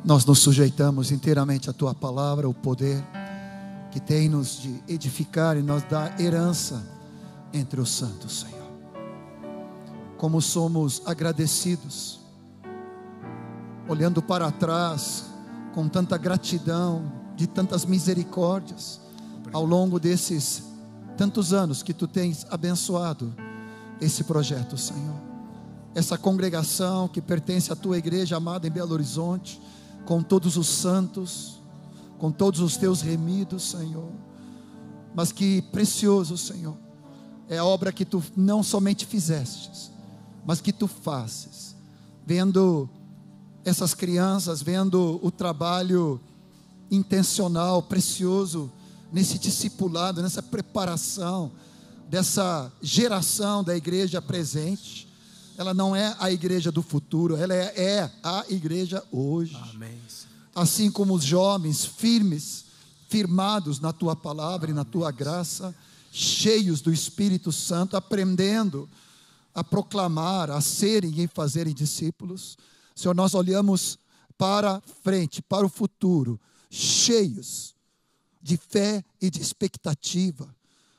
Nós nos sujeitamos inteiramente à Tua palavra, o poder que tem-nos de edificar e nos dar herança entre os santos, Senhor. Como somos agradecidos, olhando para trás, com tanta gratidão, de tantas misericórdias, ao longo desses tantos anos que Tu tens abençoado esse projeto, Senhor. Essa congregação que pertence à Tua igreja amada em Belo Horizonte, com todos os santos, com todos os Teus remidos, Senhor. Mas que precioso, Senhor, é a obra que Tu não somente fizestes, mas que Tu fazes, vendo essas crianças, vendo o trabalho intencional, precioso, nesse discipulado, nessa preparação, dessa geração da igreja presente. Ela não é a igreja do futuro, ela é a igreja hoje. Amém. Assim como os jovens firmados na Tua palavra e na Tua graça, cheios do Espírito Santo, aprendendo a proclamar, a serem e fazerem discípulos. Senhor, nós olhamos para frente, para o futuro, cheios de fé e de expectativa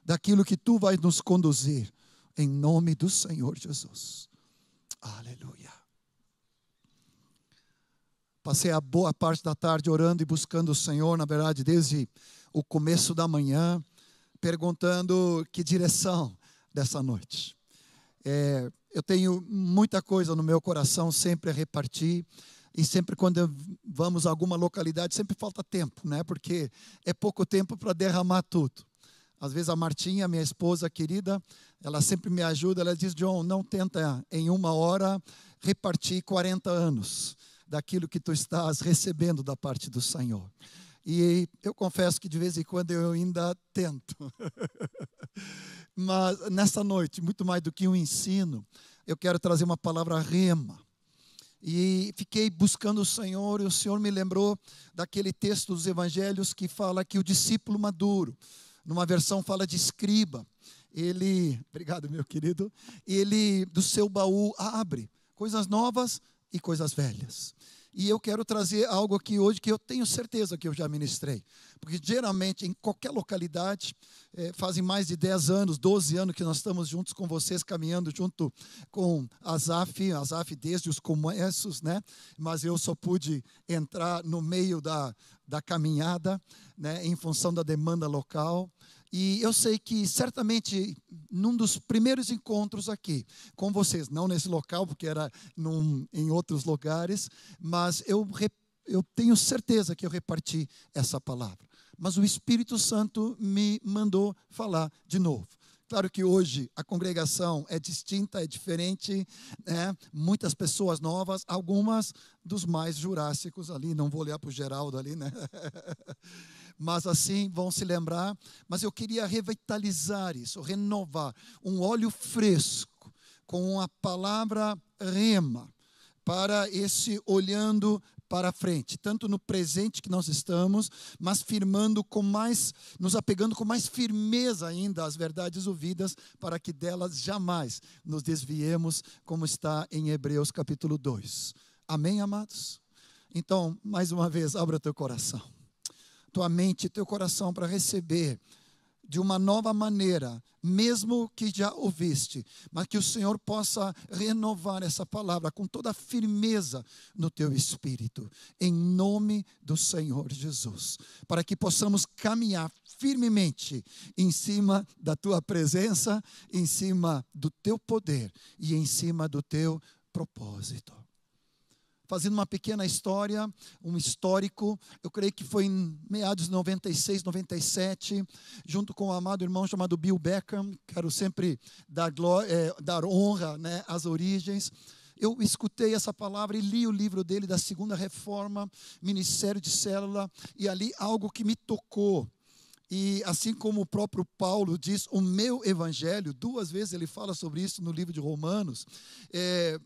daquilo que Tu vais nos conduzir, em nome do Senhor Jesus. Aleluia. Passei a boa parte da tarde orando e buscando o Senhor, na verdade, desde o começo da manhã, perguntando que direção dessa noite. Eu tenho muita coisa no meu coração sempre a repartir, e sempre quando vamos a alguma localidade, sempre falta tempo, né? Porque é pouco tempo para derramar tudo. Às vezes a Martinha, minha esposa querida, ela sempre me ajuda, ela diz: John, não tenta em uma hora repartir 40 anos daquilo que tu estás recebendo da parte do Senhor. E eu confesso que de vez em quando eu ainda tento. Mas nessa noite, muito mais do que um ensino, eu quero trazer uma palavra rema. E fiquei buscando o Senhor, e o Senhor me lembrou daquele texto dos evangelhos que fala que o discípulo maduro, numa versão fala de escriba, obrigado meu querido, ele do seu baú abre coisas novas e coisas velhas. E eu quero trazer algo aqui hoje que eu tenho certeza que eu já ministrei. Porque geralmente em qualquer localidade, fazem mais de 10 anos, 12 anos que nós estamos juntos com vocês, caminhando junto com Azaf desde os começos, né? Mas eu só pude entrar no meio da caminhada, né? Em função da demanda local. E eu sei que certamente num dos primeiros encontros aqui com vocês, não nesse local, porque era em outros lugares, mas eu tenho certeza que eu reparti essa palavra. Mas o Espírito Santo me mandou falar de novo. Claro que hoje a congregação é distinta, é diferente, né? Muitas pessoas novas, algumas dos mais jurássicos ali, não vou olhar para o Geraldo ali, né? Mas assim vão se lembrar. Mas eu queria revitalizar isso, renovar, um óleo fresco, com a palavra rema, para esse olhando para frente, tanto no presente que nós estamos, mas nos apegando com mais firmeza ainda às verdades ouvidas, para que delas jamais nos desviemos, como está em Hebreus capítulo 2. Amém, amados? Então, mais uma vez, abra teu coração, tua mente e teu coração para receber de uma nova maneira, mesmo que já ouviste, mas que o Senhor possa renovar essa palavra com toda a firmeza no teu espírito, em nome do Senhor Jesus, para que possamos caminhar firmemente em cima da tua presença, em cima do teu poder e em cima do teu propósito. Fazendo uma pequena história, um histórico, eu creio que foi em meados de 96, 97, junto com um amado irmão chamado Bill Beckham. Quero sempre dar honra, né, às origens. Eu escutei essa palavra e li o livro dele da Segunda Reforma, Ministério de Célula, e ali algo que me tocou. E assim como o próprio Paulo diz, o meu evangelho, 2 vezes ele fala sobre isso no livro de Romanos,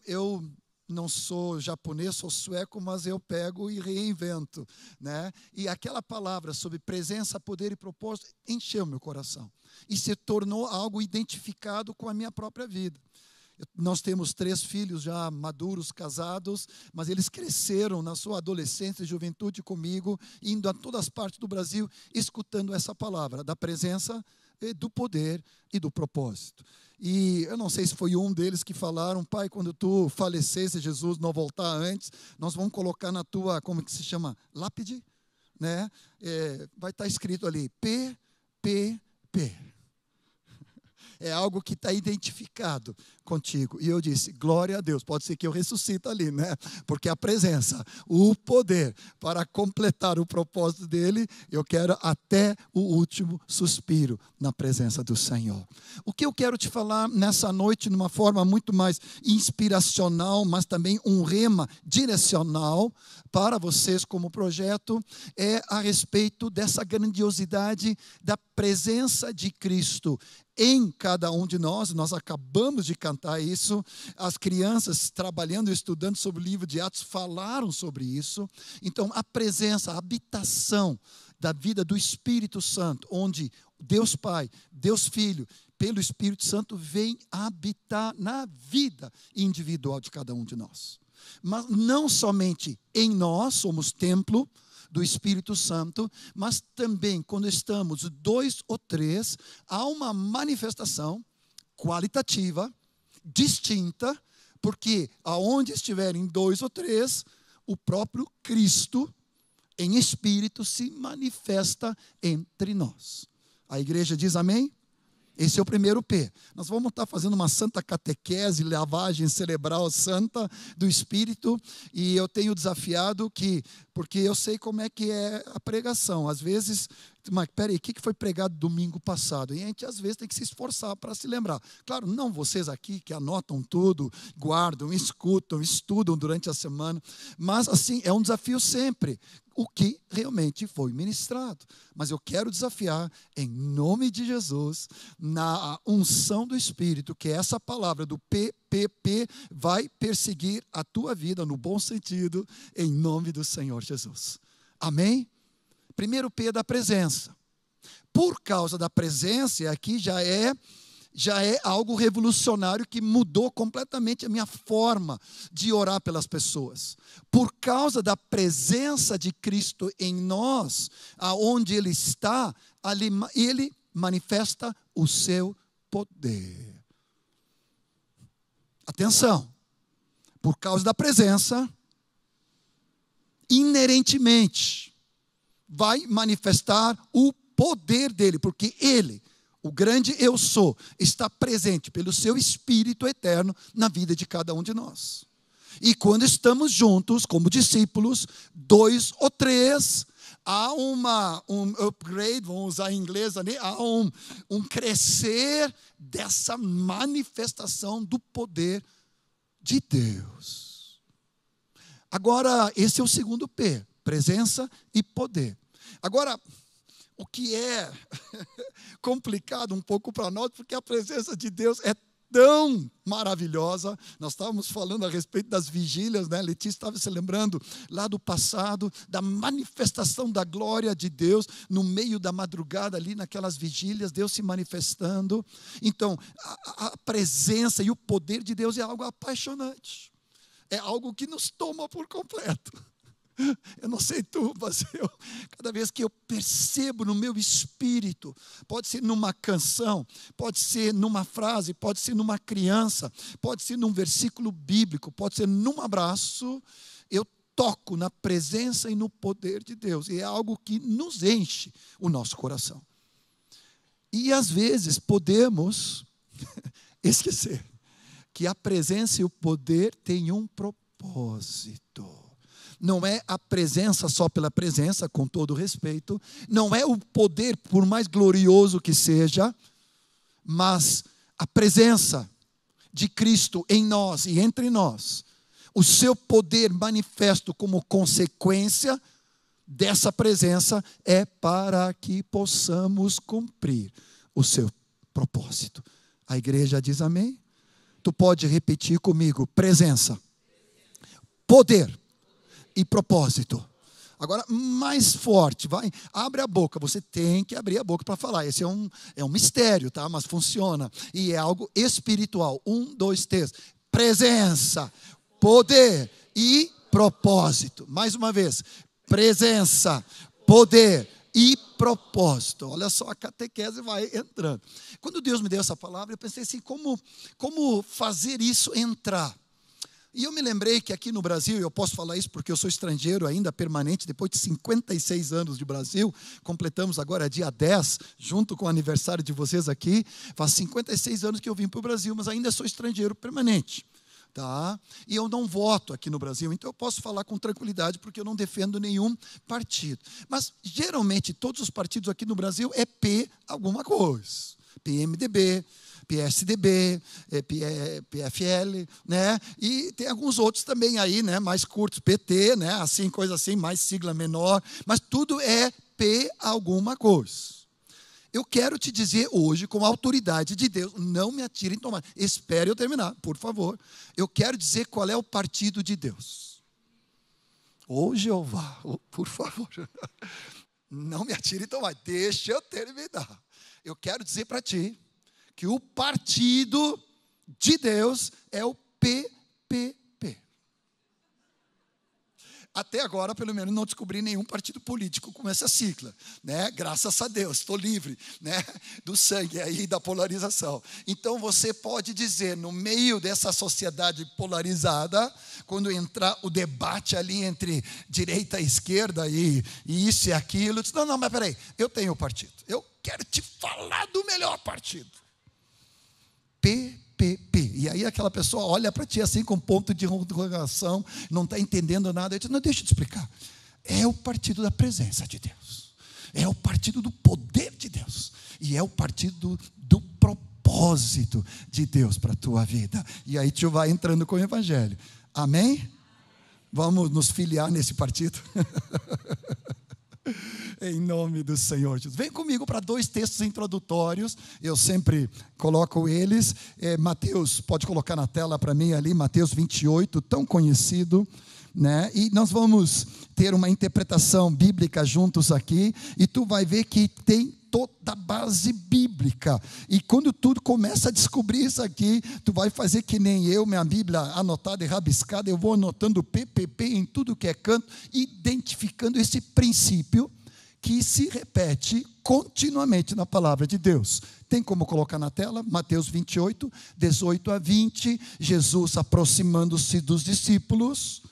eu não sou japonês, sou sueco, mas eu pego e reinvento, né? E aquela palavra sobre presença, poder e propósito encheu meu coração e se tornou algo identificado com a minha própria vida. Nós temos 3 filhos já maduros, casados, mas eles cresceram na sua adolescência e juventude comigo, indo a todas as partes do Brasil, escutando essa palavra da presença, do poder e do propósito. E eu não sei se foi um deles que falaram: pai, quando tu falecesse, Jesus não voltar antes, nós vamos colocar na tua, como que se chama? Lápide? Né? Vai estar escrito ali, PPP. É algo que está identificado contigo. E eu disse, glória a Deus. Pode ser que eu ressuscite ali, né? Porque a presença, o poder para completar o propósito dele, eu quero até o último suspiro na presença do Senhor. O que eu quero te falar nessa noite, de uma forma muito mais inspiracional, mas também um rema direcional para vocês como projeto, é a respeito dessa grandiosidade da presença de Cristo em cada um de nós. Nós acabamos de cantar isso. As crianças trabalhando e estudando sobre o livro de Atos falaram sobre isso. Então, a presença, a habitação da vida do Espírito Santo, onde Deus Pai, Deus Filho, pelo Espírito Santo, vem habitar na vida individual de cada um de nós. Mas não somente em nós, somos templo do Espírito Santo, mas também quando estamos 2 ou 3, há uma manifestação qualitativa, distinta, porque aonde estiverem 2 ou 3, o próprio Cristo em Espírito se manifesta entre nós. A igreja diz amém? Esse é o primeiro P. Nós vamos estar fazendo uma santa catequese, lavagem cerebral santa do Espírito, e eu tenho desafiado porque eu sei como é que é a pregação. Às vezes, mas peraí, o que foi pregado domingo passado? E a gente às vezes tem que se esforçar para se lembrar. Claro, não vocês aqui que anotam tudo, guardam, escutam, estudam durante a semana, mas assim, é um desafio sempre. O que realmente foi ministrado. Mas eu quero desafiar, em nome de Jesus, na unção do Espírito, que essa palavra do PPP vai perseguir a tua vida, no bom sentido, em nome do Senhor Jesus. Amém? Primeiro P da presença. Por causa da presença, e aqui já é algo revolucionário que mudou completamente a minha forma de orar pelas pessoas. Por causa da presença de Cristo em nós, aonde Ele está, Ele manifesta o seu poder. Atenção! Por causa da presença, inerentemente, vai manifestar o poder dEle, porque Ele, o grande eu sou, está presente pelo seu Espírito eterno na vida de cada um de nós. E quando estamos juntos, como discípulos, 2 ou 3, há um upgrade, vamos usar em inglês, né? Há um crescer dessa manifestação do poder de Deus. Agora, esse é o segundo P, presença e poder. Agora, o que é complicado um pouco para nós, porque a presença de Deus é tão maravilhosa. Nós estávamos falando a respeito das vigílias, né? Letícia estava se lembrando lá do passado, da manifestação da glória de Deus, no meio da madrugada ali, naquelas vigílias, Deus se manifestando. Então, a presença e o poder de Deus é algo apaixonante. É algo que nos toma por completo. Eu não sei tu, mas cada vez que eu percebo no meu espírito, pode ser numa canção, pode ser numa frase, pode ser numa criança, pode ser num versículo bíblico, pode ser num abraço, eu toco na presença e no poder de Deus. E é algo que nos enche o nosso coração. E às vezes podemos esquecer que a presença e o poder têm um propósito. Não é a presença só pela presença, com todo respeito. Não é o poder, por mais glorioso que seja, mas a presença de Cristo em nós e entre nós. O seu poder manifesto como consequência dessa presença é para que possamos cumprir o seu propósito. A igreja diz amém? Tu pode repetir comigo: presença, poder e propósito. Agora, mais forte, vai, abre a boca. Você tem que abrir a boca para falar. Esse é um mistério, tá? Mas funciona. E é algo espiritual. 1, 2, 3. Presença, poder e propósito. Mais uma vez. Presença, poder e propósito. Olha só, a catequese vai entrando. Quando Deus me deu essa palavra, eu pensei assim, como fazer isso entrar? E eu me lembrei que aqui no Brasil, eu posso falar isso porque eu sou estrangeiro ainda permanente, depois de 56 anos de Brasil, completamos agora dia 10, junto com o aniversário de vocês aqui, faz 56 anos que eu vim para o Brasil, mas ainda sou estrangeiro permanente. Tá? E eu não voto aqui no Brasil, então eu posso falar com tranquilidade, porque eu não defendo nenhum partido. Mas, geralmente, todos os partidos aqui no Brasil é P alguma coisa. PMDB, PSDB, PFL, né? E tem alguns outros também aí, né? Mais curtos, PT, né? Assim, coisa assim, mais sigla menor, mas tudo é P alguma coisa. Eu quero te dizer hoje, com a autoridade de Deus, não me atire em tomada. Espere eu terminar, por favor. Eu quero dizer qual é o partido de Deus. Ô Jeová, por favor, não me atire em tomada. Deixa eu terminar. Eu quero dizer para ti que o partido de Deus é o PPP. Até agora, pelo menos, não descobri nenhum partido político com essa sigla, né? Graças a Deus, estou livre, né? Do sangue aí, da polarização. Então, você pode dizer, no meio dessa sociedade polarizada, quando entrar o debate ali entre direita e esquerda, e isso e aquilo, diz, não, mas peraí, eu tenho o partido. Eu quero te falar do melhor partido. PPP. E aí aquela pessoa olha para ti assim com ponto de interrogação, não está entendendo nada. Eu digo, não, deixa eu te explicar. É o partido da presença de Deus. É o partido do poder de Deus. E é o partido do propósito de Deus para a tua vida. E aí tu vai entrando com o evangelho. Amém? Vamos nos filiar nesse partido? Em nome do Senhor Jesus. Vem comigo para 2 textos introdutórios. Eu sempre coloco eles. Mateus, pode colocar na tela para mim ali, Mateus 28, tão conhecido, né? E nós vamos ter uma interpretação bíblica juntos aqui. E tu vai ver que tem toda a base bíblica. E quando tu começa a descobrir isso aqui, tu vai fazer que nem eu, minha Bíblia anotada e rabiscada, eu vou anotando PPP em tudo que é canto, identificando esse princípio que se repete continuamente na palavra de Deus. Tem como colocar na tela? Mateus 28, 18 a 20, Jesus aproximando-se dos discípulos,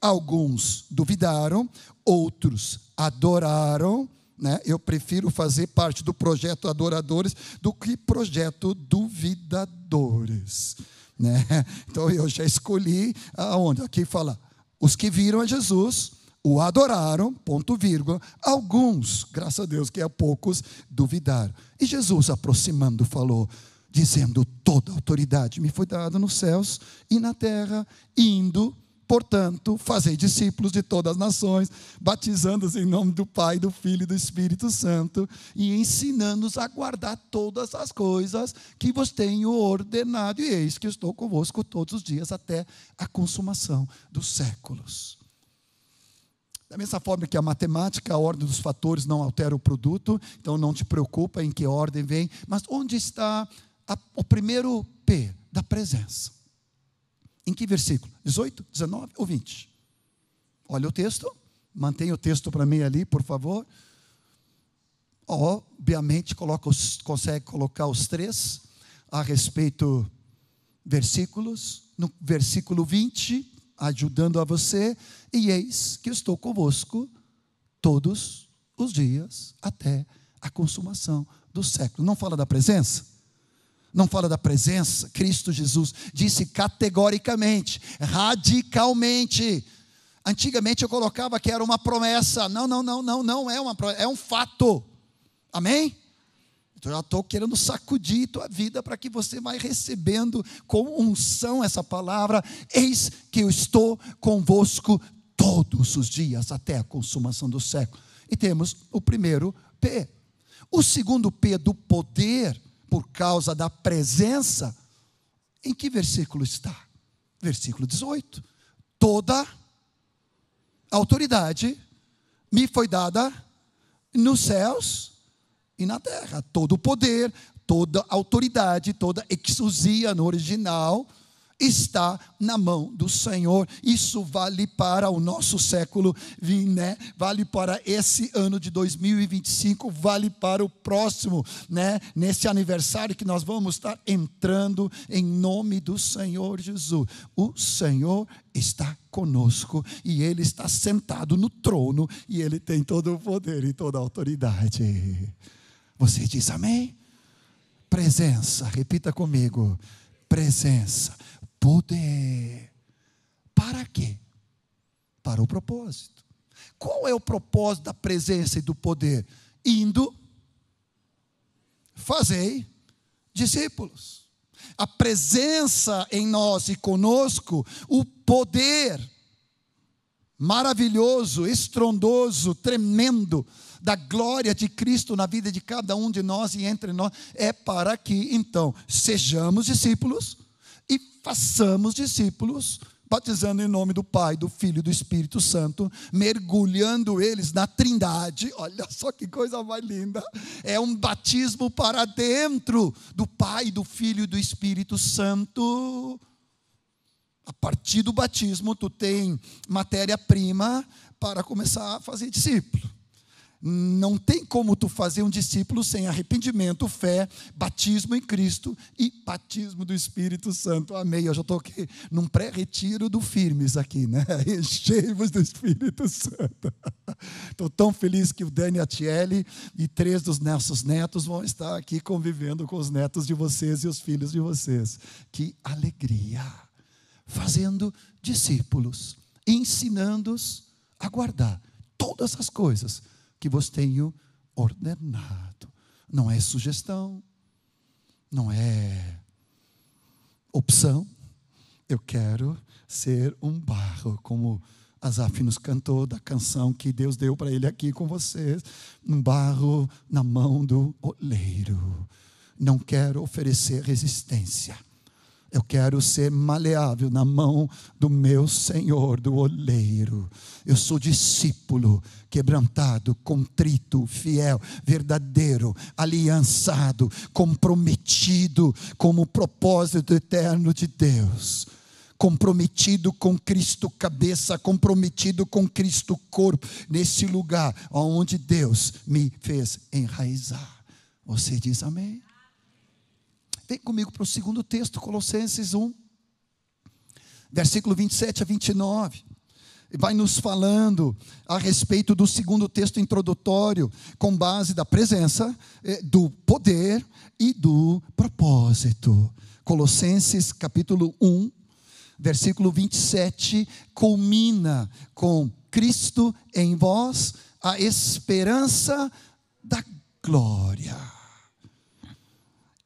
alguns duvidaram, outros adoraram, né? Eu prefiro fazer parte do projeto adoradores do que projeto duvidadores, né? Então eu já escolhi aonde? Aqui fala, os que viram a Jesus o adoraram, ponto vírgula, alguns, graças a Deus que é poucos, duvidaram. E Jesus aproximando falou, dizendo, toda autoridade me foi dada nos céus e na terra, indo, portanto, fazei discípulos de todas as nações, batizando-os em nome do Pai, do Filho e do Espírito Santo, e ensinando-os a guardar todas as coisas que vos tenho ordenado, e eis que estou convosco todos os dias até a consumação dos séculos. Da mesma forma que a matemática, a ordem dos fatores não altera o produto, então não te preocupa em que ordem vem, mas onde está o primeiro P da presença? Em que versículo? 18, 19 ou 20? Olha o texto, mantenha o texto para mim ali, por favor. Obviamente, consegue colocar os 3 a respeito versículos. No versículo 20, ajudando a você, e eis que estou convosco todos os dias até a consumação do século. Não fala da presença? Não fala da presença? Cristo Jesus disse categoricamente, radicalmente. Antigamente eu colocava que era uma promessa. Não é uma promessa, é um fato. Amém? Então eu já estou querendo sacudir tua vida para que você vai recebendo com unção essa palavra. Eis que eu estou convosco todos os dias até a consumação do século. E temos o primeiro P. O segundo P do poder, por causa da presença, em que versículo está? Versículo 18. Toda autoridade me foi dada nos céus e na terra. Todo o poder, toda autoridade, toda exousia no original está na mão do Senhor. Isso vale para o nosso século, né? Vale para esse ano de 2025, vale para o próximo, né? Nesse aniversário que nós vamos estar entrando em nome do Senhor Jesus. O Senhor está conosco e Ele está sentado no trono e Ele tem todo o poder e toda a autoridade. Você diz amém? Presença, repita comigo. Presença. Poder. Para quê? Para o propósito. Qual é o propósito da presença e do poder? Indo, fazei discípulos. A presença em nós e conosco, o poder maravilhoso, estrondoso, tremendo da glória de Cristo na vida de cada um de nós e entre nós, é para que então sejamos discípulos e façamos discípulos, batizando em nome do Pai, do Filho e do Espírito Santo, mergulhando eles na Trindade. Olha só que coisa mais linda. É um batismo para dentro do Pai, do Filho e do Espírito Santo. A partir do batismo, tu tem matéria-prima para começar a fazer discípulo. Não tem como tu fazer um discípulo sem arrependimento, fé, batismo em Cristo e batismo do Espírito Santo. Amém. Eu já estou aqui num pré-retiro do Firmes aqui, né? Cheios do Espírito Santo. Estou tão feliz que o Dani e a Tiele e 3 dos nossos netos vão estar aqui convivendo com os netos de vocês e os filhos de vocês. Que alegria! Fazendo discípulos, ensinando-os a guardar todas as coisas que vos tenho ordenado. Não é sugestão, não é opção. Eu quero ser um barro, como Asaf nos cantou da canção que Deus deu para ele aqui com vocês. Um barro na mão do oleiro. Não quero oferecer resistência. Eu quero ser maleável na mão do meu Senhor, do oleiro. Eu sou discípulo, quebrantado, contrito, fiel, verdadeiro, aliançado, comprometido com o propósito eterno de Deus. Comprometido com Cristo cabeça, comprometido com Cristo corpo, nesse lugar onde Deus me fez enraizar. Você diz amém? Vem comigo para o segundo texto, Colossenses 1, versículo 27 a 29. Vai nos falando a respeito do segundo texto introdutório, com base da presença, do poder e do propósito. Colossenses capítulo 1, versículo 27, culmina com Cristo em vós, a esperança da glória.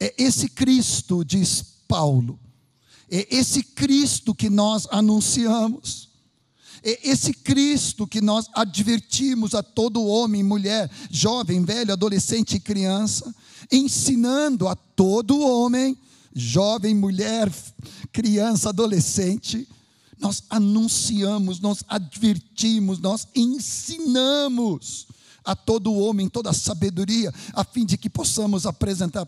É esse Cristo, diz Paulo, é esse Cristo que nós anunciamos, é esse Cristo que nós advertimos a todo homem, mulher, jovem, velho, adolescente e criança, ensinando a todo homem, jovem, mulher, criança, adolescente. Nós anunciamos, nós advertimos, nós ensinamos a todo homem, toda a sabedoria, a fim de que possamos apresentar,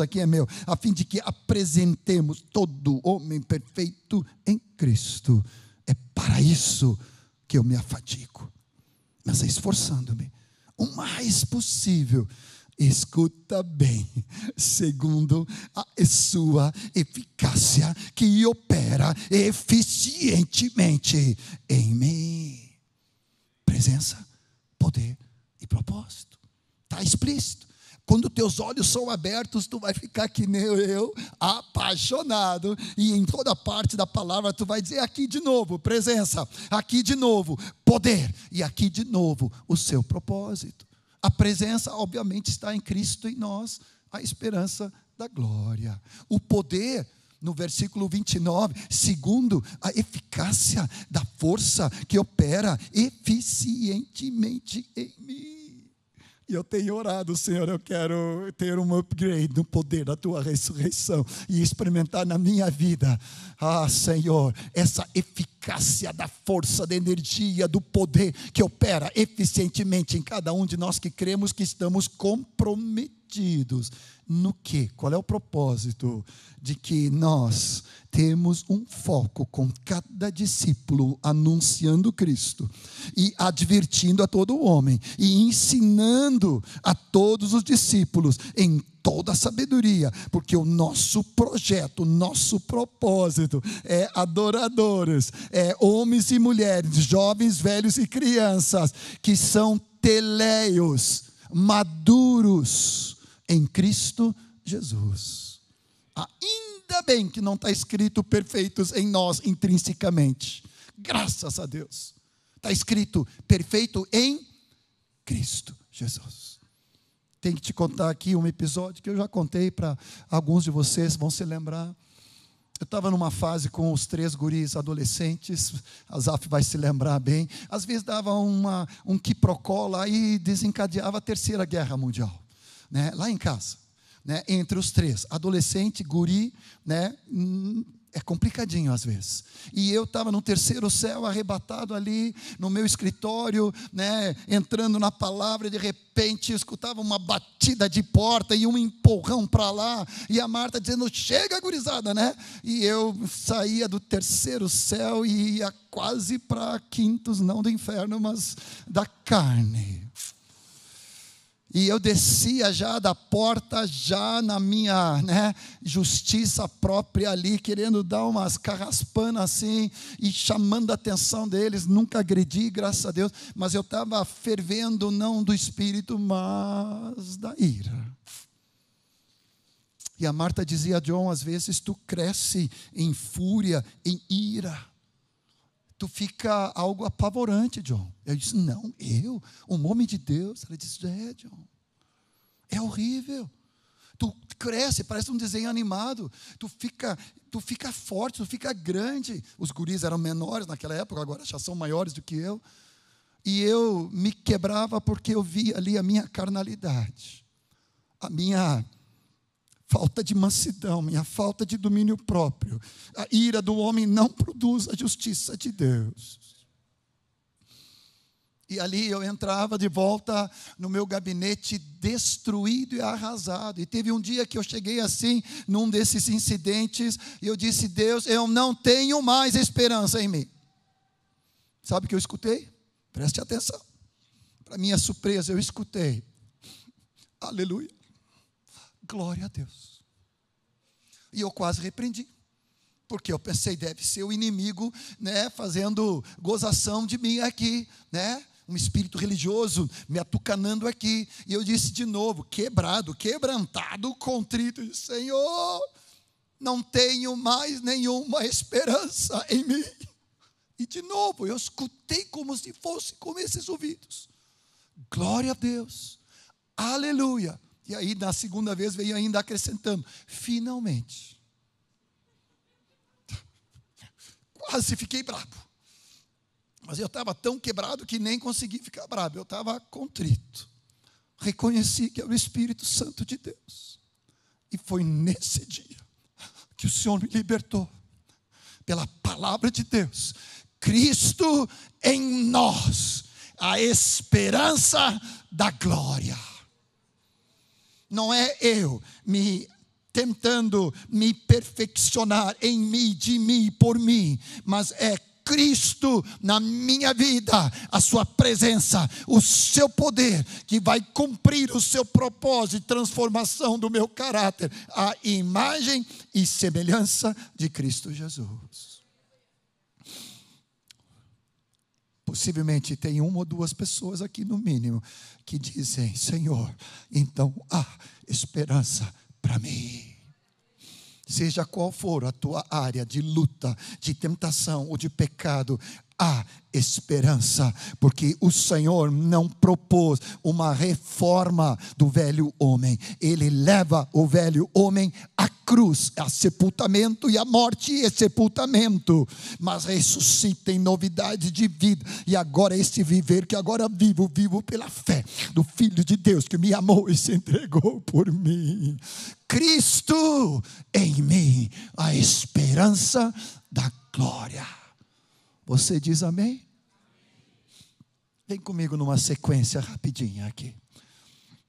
aqui é meu, a fim de que apresentemos todo homem perfeito em Cristo. É para isso que eu me afadigo, mas esforçando-me o mais possível. Escuta bem, segundo a sua eficácia que opera eficientemente em mim. Presença, poder e propósito. Está explícito. Quando teus olhos são abertos, tu vai ficar que nem eu, apaixonado. E em toda parte da palavra tu vai dizer aqui de novo, presença. Aqui de novo, poder. E aqui de novo, o seu propósito. A presença, obviamente, está em Cristo em nós, a esperança da glória. O poder, no versículo 29, segundo a eficácia da força que opera eficientemente em mim. E eu tenho orado, Senhor, eu quero ter um upgrade no poder da Tua ressurreição e experimentar na minha vida, Senhor, essa eficácia da força, da energia, do poder que opera eficientemente em cada um de nós que cremos que estamos comprometidos. No quê? Qual é o propósito? De que nós temos um foco com cada discípulo anunciando Cristo e advertindo a todo homem e ensinando a todos os discípulos em toda a sabedoria, porque o nosso projeto, o nosso propósito é adoradores, é homens e mulheres, jovens, velhos e crianças que são teleios, maduros em Cristo Jesus. Ainda bem que não está escrito perfeitos em nós intrinsecamente. Graças a Deus. Está escrito perfeito em Cristo Jesus. Tenho que te contar aqui um episódio que eu já contei para alguns de vocês, vão se lembrar. Eu estava numa fase com os 3 guris adolescentes, a Zaf vai se lembrar bem. Às vezes dava um quiprocó lá e desencadeava a Terceira Guerra Mundial. Né, lá em casa, né, entre os 3, adolescente, guri, né, é complicadinho às vezes. E eu estava no terceiro céu, arrebatado ali no meu escritório, né, entrando na palavra, e de repente eu escutava uma batida de porta e um empurrão para lá, e a Marta dizendo, chega gurizada, né? E eu saía do terceiro céu e ia quase para quintos, não do inferno, mas da carne. E eu descia já da porta, já na minha, justiça própria ali, querendo dar umas carraspanas assim, e chamando a atenção deles, nunca agredi, graças a Deus, mas eu estava fervendo não do espírito, mas da ira. E a Marta dizia, John, às vezes tu cresce em fúria, em ira, tu fica algo apavorante, John. Eu disse, não, um homem de Deus. Ela disse, John, é horrível. Tu cresce, parece um desenho animado. Tu fica forte, tu fica grande. Os guris eram menores naquela época, agora já são maiores do que eu. E eu me quebrava porque eu via ali a minha carnalidade, a minha falta de mansidão, minha falta de domínio próprio. A ira do homem não produz a justiça de Deus. E ali eu entrava de volta no meu gabinete destruído e arrasado. E teve um dia que eu cheguei assim, num desses incidentes, e eu disse, Deus, eu não tenho mais esperança em mim. Sabe o que eu escutei? Preste atenção. Para minha surpresa, eu escutei. Aleluia. Glória a Deus. E eu quase repreendi, porque eu pensei, deve ser o inimigo, fazendo gozação de mim aqui, um espírito religioso me atucanando aqui. E eu disse de novo, quebrantado, contrito, Senhor, não tenho mais nenhuma esperança em mim. E de novo, eu escutei como se fosse com esses ouvidos. Glória a Deus. Aleluia. E aí, na segunda vez, veio ainda acrescentando, finalmente. Quase fiquei bravo. Mas eu estava tão quebrado que nem consegui ficar bravo. Eu estava contrito. Reconheci que é o Espírito Santo de Deus. E foi nesse dia que o Senhor me libertou. Pela palavra de Deus. Cristo em nós. A esperança da glória. Não é eu tentando me perfeccionar em mim, de mim, por mim, mas é Cristo na minha vida, a sua presença, o seu poder, que vai cumprir o seu propósito de transformação do meu caráter, a imagem e semelhança de Cristo Jesus. Possivelmente tem 1 ou 2 pessoas aqui no mínimo que dizem, Senhor, então há esperança para mim. Seja qual for a tua área de luta, de tentação ou de pecado, há esperança, porque o Senhor não propôs uma reforma do velho homem. Ele leva o velho homem à cruz, a sepultamento, e a morte e sepultamento, mas ressuscita em novidade de vida. E agora este viver que agora vivo pela fé do Filho de Deus que me amou e se entregou por mim. Cristo em mim, a esperança da glória. Você diz amém? Vem comigo numa sequência rapidinha aqui.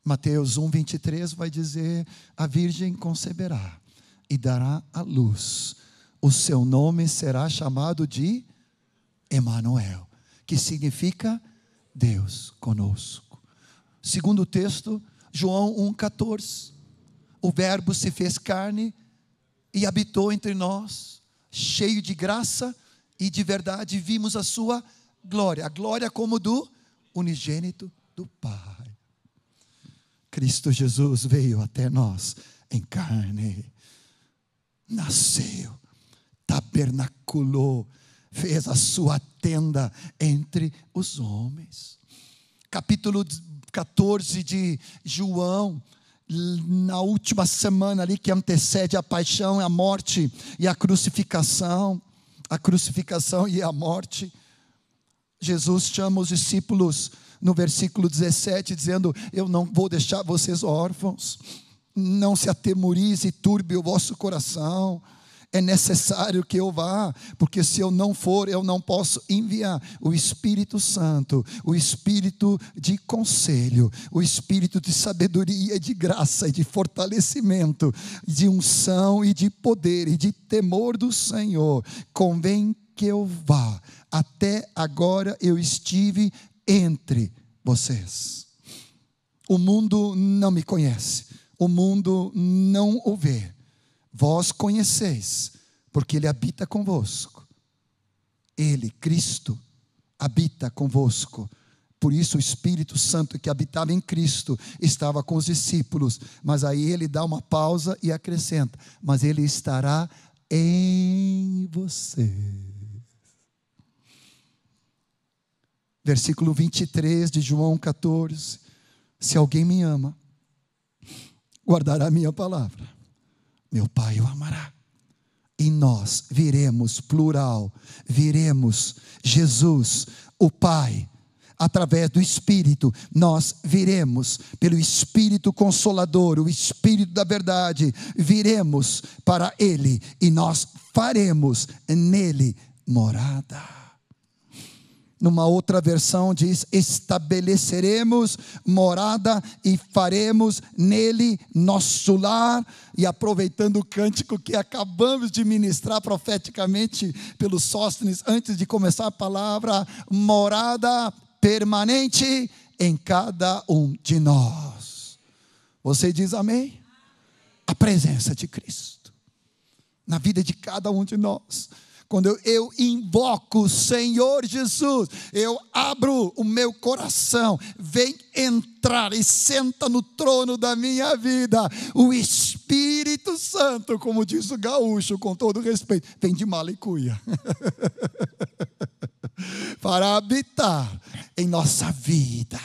Mateus 1:23 vai dizer: a virgem conceberá e dará à luz. O seu nome será chamado de Emanuel, que significa Deus conosco. Segundo texto, João 1:14. O verbo se fez carne e habitou entre nós, cheio de graça e de verdade, vimos a sua glória, a glória como do unigênito do Pai. Cristo Jesus veio até nós em carne, nasceu, tabernaculou, fez a sua tenda entre os homens. Capítulo 14 de João, na última semana ali que antecede a paixão, a morte e a crucificação e a morte, Jesus chama os discípulos no versículo 17, dizendo: eu não vou deixar vocês órfãos, não se atemorize e turbe o vosso coração, é necessário que eu vá, porque se eu não for, eu não posso enviar o Espírito Santo, o Espírito de conselho, o Espírito de sabedoria, de graça e de fortalecimento, de unção e de poder e de temor do Senhor. Convém que eu vá. Até agora eu estive entre vocês. O mundo não me conhece, o mundo não o vê. Vós conheceis, porque Ele habita convosco. Ele, Cristo, habita convosco. Por isso o Espírito Santo que habitava em Cristo estava com os discípulos. Mas aí Ele dá uma pausa e acrescenta: mas Ele estará em você. Versículo 23 de João 14. Se alguém me ama, guardará a minha palavra. Meu Pai o amará. E nós viremos, plural, viremos Jesus, o Pai, através do Espírito. Nós viremos pelo Espírito Consolador, o Espírito da verdade. Viremos para Ele e nós faremos nele morada. Numa outra versão diz: estabeleceremos morada e faremos nele nosso lar. E aproveitando o cântico que acabamos de ministrar profeticamente pelo Sóstenes, antes de começar a palavra, morada permanente em cada um de nós. Você diz amém? A presença de Cristo na vida de cada um de nós. Quando eu invoco o Senhor Jesus, eu abro o meu coração, vem entrar e senta no trono da minha vida. O Espírito Santo, como diz o gaúcho, com todo respeito, vem de Malicuia para habitar em nossa vida.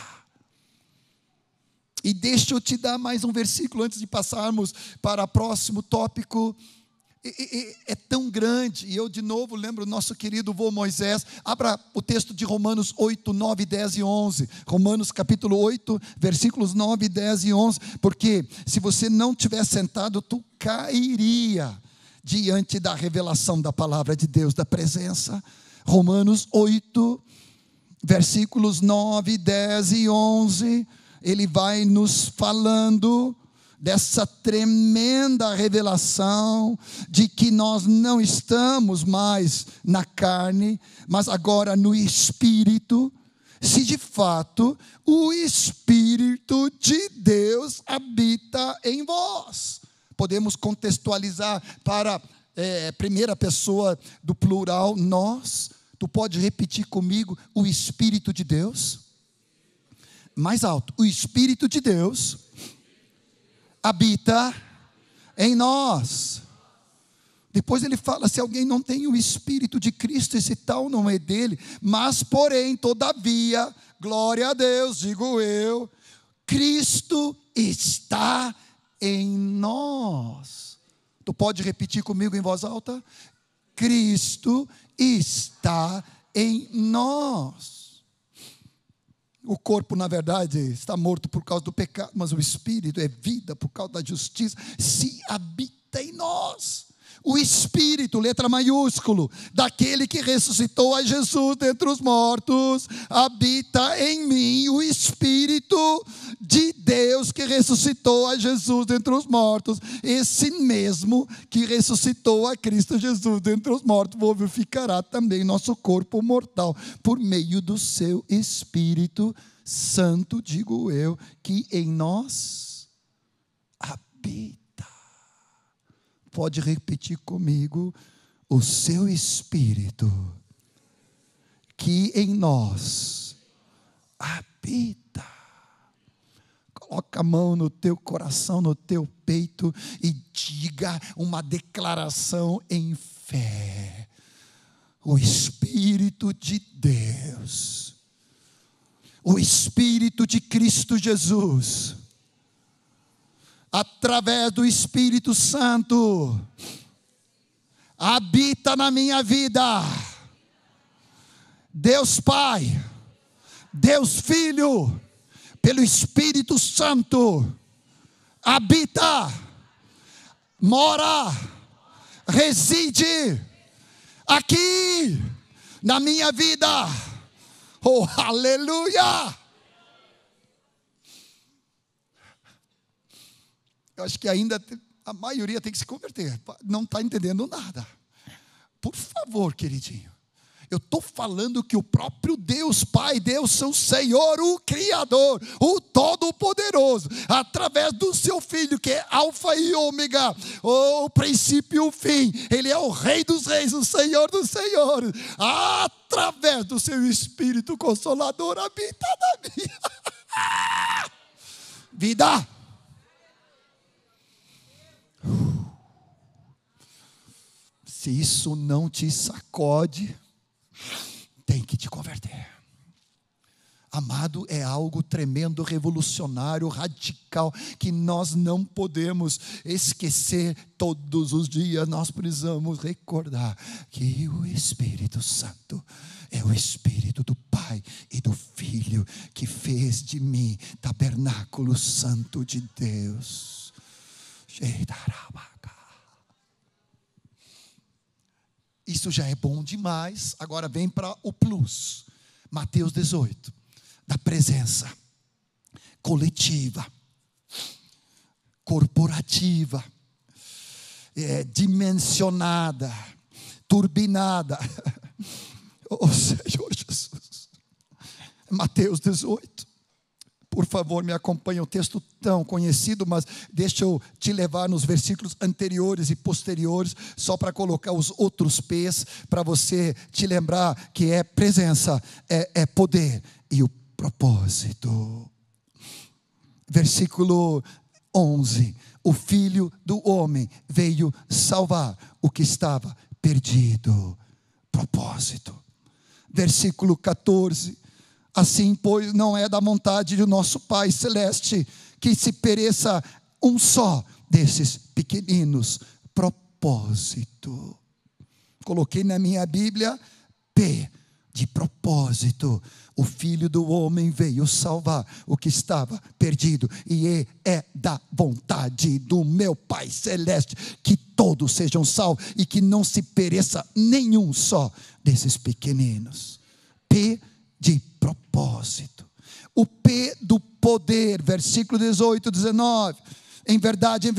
E deixa eu te dar mais um versículo antes de passarmos para o próximo tópico. É tão grande, e eu de novo lembro o nosso querido vô Moisés. Abra o texto de Romanos 8, 9, 10 e 11. Romanos capítulo 8, versículos 9, 10 e 11. Porque se você não tivesse sentado, tu cairia diante da revelação da palavra de Deus, da presença. Romanos 8, versículos 9, 10 e 11. Ele vai nos falando dessa tremenda revelação de que nós não estamos mais na carne, mas agora no Espírito, se de fato o Espírito de Deus habita em vós. Podemos contextualizar para primeira pessoa do plural, nós. Tu pode repetir comigo: o Espírito de Deus. Mais alto: o Espírito de Deus habita em nós. Depois ele fala: se alguém não tem o Espírito de Cristo, esse tal não é dele. Mas, porém, todavia, glória a Deus, digo eu, Cristo está em nós. Tu pode repetir comigo em voz alta? Cristo está em nós. O corpo, na verdade, está morto por causa do pecado, mas o Espírito é vida por causa da justiça. Se habita em nós. O Espírito, letra maiúsculo, daquele que ressuscitou a Jesus dentre os mortos, habita em mim. O Espírito de Deus que ressuscitou a Jesus dentre os mortos, esse mesmo que ressuscitou a Cristo Jesus dentre os mortos, vivificará também nosso corpo mortal, por meio do seu Espírito Santo, digo eu, que em nós habita. Pode repetir comigo: o seu Espírito que em nós habita. Coloca a mão no teu coração, no teu peito e diga uma declaração em fé. O Espírito de Deus, o Espírito de Cristo Jesus, através do Espírito Santo, habita na minha vida. Deus Pai, Deus Filho, pelo Espírito Santo, habita, mora, reside aqui na minha vida. Oh, aleluia! Eu acho que ainda a maioria tem que se converter. Não está entendendo nada. Por favor, queridinho. Eu estou falando que o próprio Deus Pai, Deus seu Senhor, o Criador, o Todo-Poderoso, através do seu Filho, que é Alfa e Ômega, o princípio e o fim, Ele é o Rei dos Reis, o Senhor dos Senhores, através do seu Espírito Consolador, habita na minha vida. Se isso não te sacode, tem que te converter. Amado, é algo tremendo, revolucionário, radical, que nós não podemos esquecer. Todos os dias nós precisamos recordar que o Espírito Santo é o Espírito do Pai e do Filho, que fez de mim tabernáculo santo de Deus. Isso já é bom demais. Agora vem para o plus. Mateus 18. Da presença coletiva, corporativa, dimensionada, turbinada. Oh Senhor Jesus. Mateus 18. Por favor, me acompanhe, um texto tão conhecido, mas deixa eu te levar nos versículos anteriores e posteriores, só para colocar os outros P's, para você te lembrar que é presença, é poder e o propósito. Versículo 11. O Filho do Homem veio salvar o que estava perdido. Propósito. Versículo 14. Assim, pois, não é da vontade do nosso Pai Celeste que se pereça um só desses pequeninos. Propósito. Coloquei na minha Bíblia P de propósito. O Filho do Homem veio salvar o que estava perdido. E é da vontade do meu Pai Celeste que todos sejam salvos e que não se pereça nenhum só desses pequeninos. P de propósito. O P do poder, versículo 18, 19. Em verdade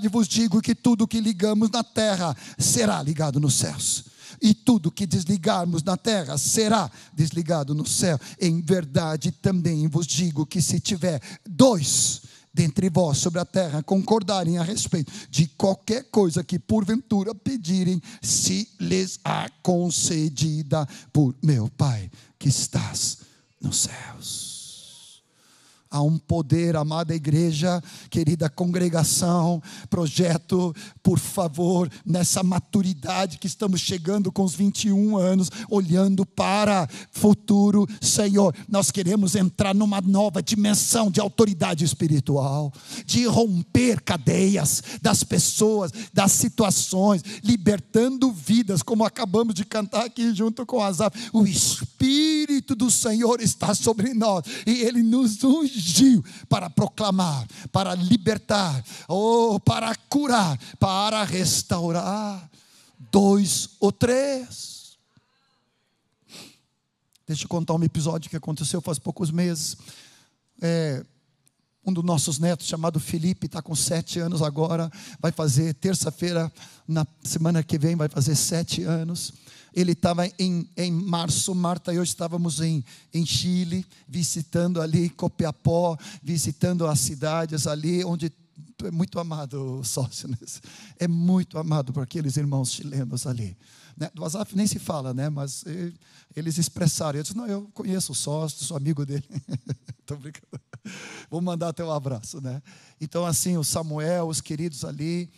vos digo que tudo que ligamos na terra será ligado nos céus, e tudo que desligarmos na terra será desligado no céu. Em verdade também vos digo que se tiver dois dentre vós sobre a terra concordarem a respeito de qualquer coisa que porventura pedirem, se lhes há concedida por meu Pai que estás nos céus. Há um poder, amada igreja, querida congregação, projeto, por favor, nessa maturidade que estamos chegando com os 21 anos, olhando para futuro, Senhor, nós queremos entrar numa nova dimensão de autoridade espiritual, de romper cadeias das pessoas, das situações, libertando vidas, como acabamos de cantar aqui junto com Asaf. O Espírito do Senhor está sobre nós, e Ele nos ungiu para proclamar, para libertar, para curar, para restaurar. 2 ou 3. Deixa eu contar um episódio que aconteceu faz poucos meses. Um dos nossos netos, chamado Felipe, está com 7 anos agora, vai fazer terça-feira, na semana que vem, vai fazer 7 anos. Ele estava em março, Marta e eu estávamos em Chile, visitando ali Copiapó, visitando as cidades ali, onde é muito amado o sócio, né? É muito amado por aqueles irmãos chilenos ali. Do Asaf nem se fala, né? Mas eles expressaram. Eu disse, não, eu conheço o sócio, sou amigo dele. Estou brincando. Vou mandar até um abraço, né? Então, assim, o Samuel, os queridos ali.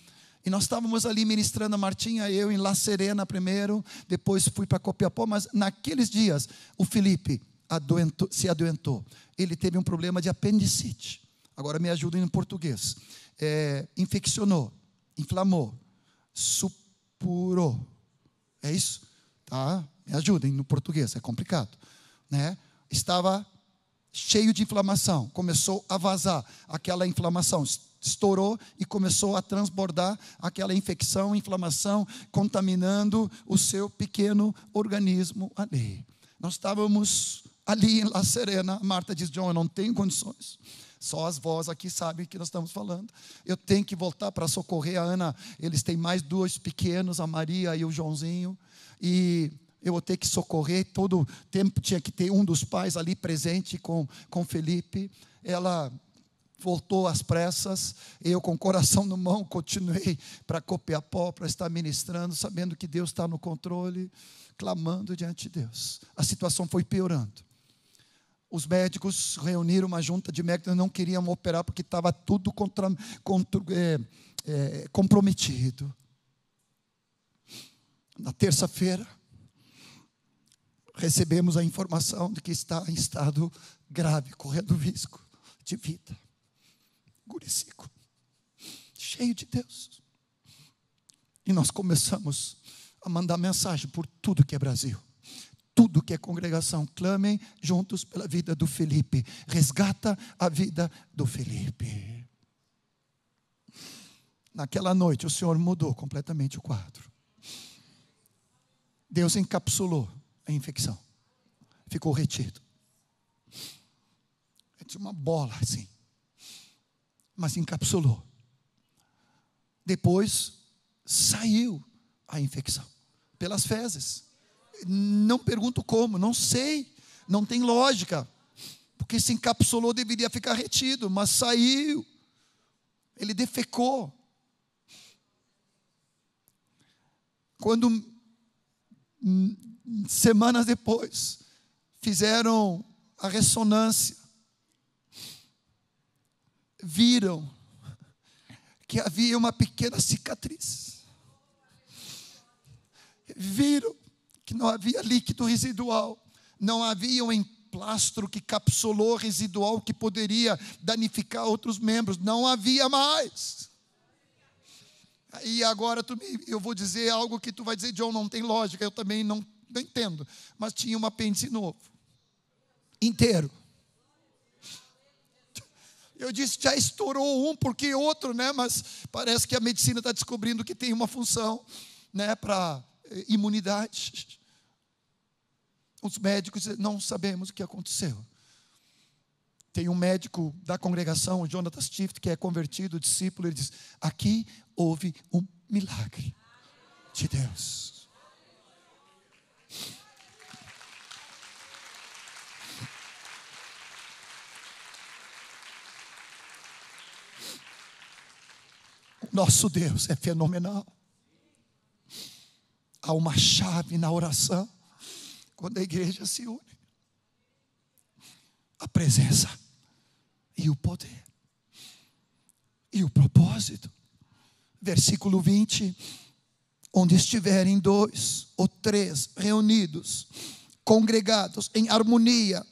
E nós estávamos ali ministrando, a Martinha, eu em La Serena primeiro, depois fui para Copiapó, mas naqueles dias o Felipe se adoentou. Ele teve um problema de apendicite. Agora me ajudem em português. Infeccionou, inflamou, supurou. É isso? Tá? Me ajudem no português, é complicado, né? Estava cheio de inflamação, começou a vazar aquela inflamação, estourou e começou a transbordar aquela infecção, inflamação, contaminando o seu pequeno organismo ali. Nós estávamos ali em La Serena. Marta diz, John, eu não tenho condições. Só as vós aqui sabem o que nós estamos falando. Eu tenho que voltar para socorrer a Ana. Eles têm mais 2 pequenos, a Maria e o Joãozinho. E eu vou ter que socorrer. Todo tempo tinha que ter um dos pais ali presente com Felipe. Ela voltou às pressas. Eu, com o coração no mão, continuei para Copiapó, para estar ministrando, sabendo que Deus está no controle, clamando diante de Deus. A situação foi piorando. Os médicos reuniram uma junta de médicos, não queriam operar porque estava tudo comprometido. Na terça-feira, recebemos a informação de que está em estado grave, correndo risco de vida. Guricico, cheio de Deus. E nós começamos a mandar mensagem por tudo que é Brasil. Tudo que é congregação, clamem juntos pela vida do Felipe. Resgata a vida do Felipe. Naquela noite, o Senhor mudou completamente o quadro. Deus encapsulou a infecção. Ficou retido. Tinha uma bola assim. Mas encapsulou. Depois, saiu a infecção. Pelas fezes. Não pergunto como, não sei, não tem lógica, porque se encapsulou deveria ficar retido, mas saiu, ele defecou. Quando semanas depois fizeram a ressonância, viram que havia uma pequena cicatriz, viram que não havia líquido residual, não havia um emplastro que capsulou residual que poderia danificar outros membros, não havia mais. E agora eu vou dizer algo que tu vai dizer, John, não tem lógica, eu também não entendo, mas tinha um apêndice novo, inteiro. Eu disse, já estourou um, porque outro, né? Mas parece que a medicina está descobrindo que tem uma função, né, para imunidade. Os médicos não sabemos o que aconteceu. Tem um médico da congregação, o Jonathan Stift, que é convertido, discípulo, ele diz, aqui houve um milagre de Deus. Nosso Deus é fenomenal. Há uma chave na oração, quando a igreja se une. A presença e o poder. E o propósito. Versículo 20. Onde estiverem 2 ou 3 reunidos, congregados em harmonia,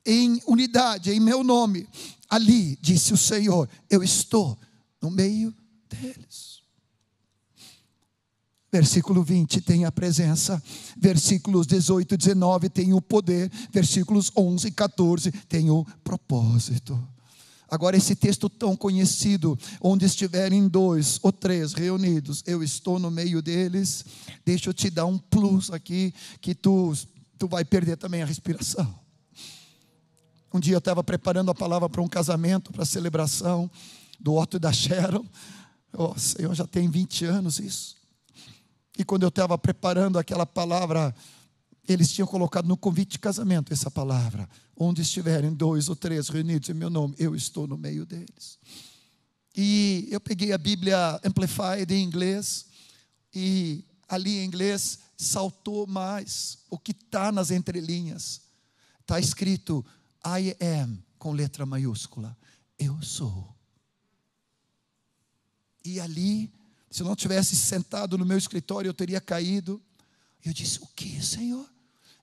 em unidade, em meu nome, ali, disse o Senhor, eu estou no meio deles. Versículo 20 tem a presença, versículos 18 e 19 tem o poder, versículos 11 e 14 tem o propósito. Agora esse texto tão conhecido, onde estiverem 2 ou 3 reunidos, eu estou no meio deles. Deixa eu te dar um plus aqui, que tu vai perder também a respiração. Um dia eu estava preparando a palavra para um casamento, para a celebração do Otto e da Sharon. Oh, Senhor, já tem 20 anos isso. E quando eu estava preparando aquela palavra, eles tinham colocado no convite de casamento essa palavra. Onde estiverem 2 ou 3 reunidos em meu nome, eu estou no meio deles. E eu peguei a Bíblia Amplified em inglês, e ali em inglês saltou mais o que está nas entrelinhas. Está escrito, I am, com letra maiúscula, eu sou. E ali, se eu não tivesse sentado no meu escritório, eu teria caído. Eu disse, o que, Senhor?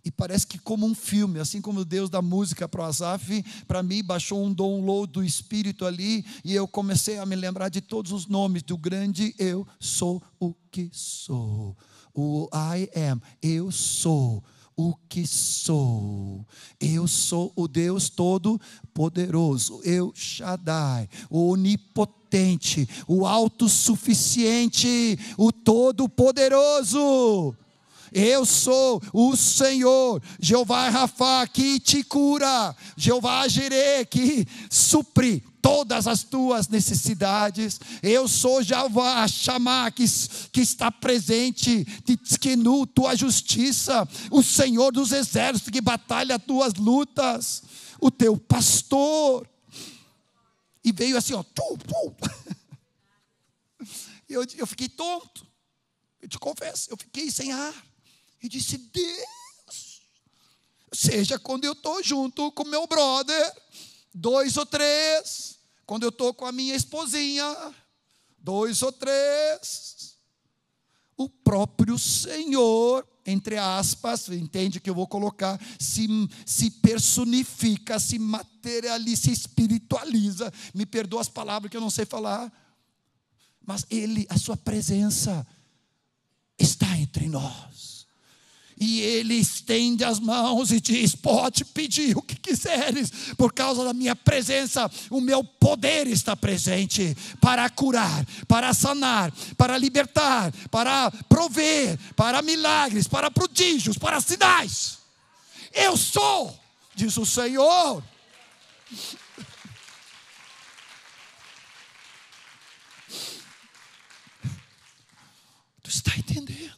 E parece que como um filme, assim como o Deus da música para o Asaf, para mim baixou um download do Espírito ali, e eu comecei a me lembrar de todos os nomes do grande eu sou o que sou. O I am, eu sou o que sou. Eu sou o Deus Todo-Poderoso, Eu Shaddai, o Onipotente, o Autossuficiente, o Todo-Poderoso. Eu sou o Senhor, Jeová Rafá, que te cura, Jeová Jireh, que supre todas as tuas necessidades. Eu sou Jeová Shammah, que está presente, Tzidkenu, tua justiça, o Senhor dos exércitos, que batalha as tuas lutas, o teu pastor. E veio assim, ó, eu fiquei tonto, eu te confesso, eu fiquei sem ar. E disse, Deus, seja quando eu estou junto com meu brother, 2 ou 3, quando eu estou com a minha esposinha, 2 ou 3, o próprio Senhor, entre aspas, entende que eu vou colocar, se personifica, se materializa, se espiritualiza, me perdoa as palavras que eu não sei falar, mas Ele, a sua presença está entre nós. E Ele estende as mãos e diz, pode pedir o que quiseres, por causa da minha presença, o meu poder está presente, para curar, para sanar, para libertar, para prover, para milagres, para prodígios, para sinais. Eu sou, diz o Senhor. Tu está entendendo?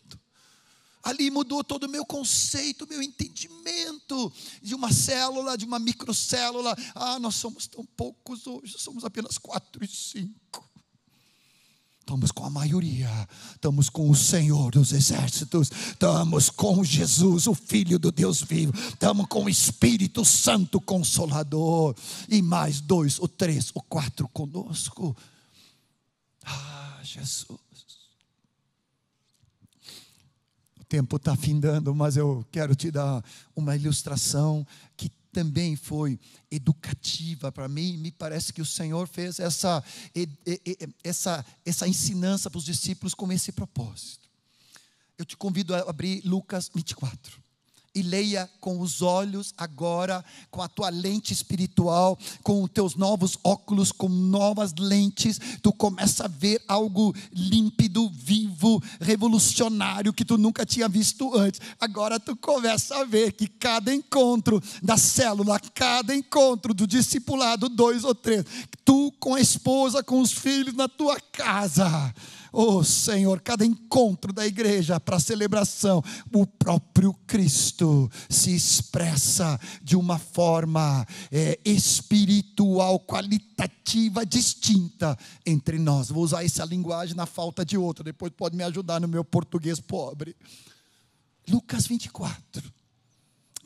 Ali mudou todo o meu conceito, meu entendimento de uma célula, de uma microcélula. Nós somos tão poucos hoje, somos apenas 4 e 5. Estamos com a maioria, estamos com o Senhor dos exércitos, estamos com Jesus, o Filho do Deus vivo, estamos com o Espírito Santo Consolador, e mais 2 ou 3 ou 4 conosco. Jesus. O tempo está findando, mas eu quero te dar uma ilustração que também foi educativa para mim. Me parece que o Senhor fez essa ensinança para os discípulos com esse propósito. Eu te convido a abrir Lucas 24. E leia com os olhos agora, com a tua lente espiritual, com os teus novos óculos, com novas lentes. Tu começa a ver algo límpido, vivo, revolucionário, que tu nunca tinha visto antes. Agora tu começa a ver que cada encontro da célula, cada encontro do discipulado, 2 ou 3, tu com a esposa, com os filhos na tua casa. Oh Senhor, cada encontro da igreja para celebração, o próprio Cristo se expressa de uma forma espiritual, qualitativa, distinta entre nós. Vou usar essa linguagem na falta de outra, depois pode me ajudar no meu português pobre. Lucas 24.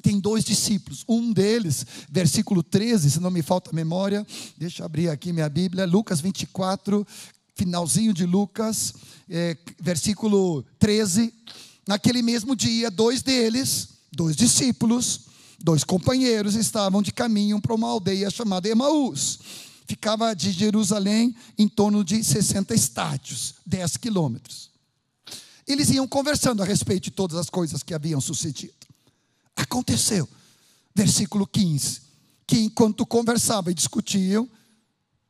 tem 2 discípulos. Um deles, versículo 13, se não me falta a memória, deixa eu abrir aqui minha Bíblia, Lucas 24, finalzinho de Lucas, versículo 13. Naquele mesmo dia, 2 deles, 2 discípulos, 2 companheiros, estavam de caminho para uma aldeia chamada Emaús. Ficava de Jerusalém em torno de 60 estádios, 10 quilômetros. Eles iam conversando a respeito de todas as coisas que haviam sucedido. Aconteceu, versículo 15, que enquanto conversavam e discutiam, o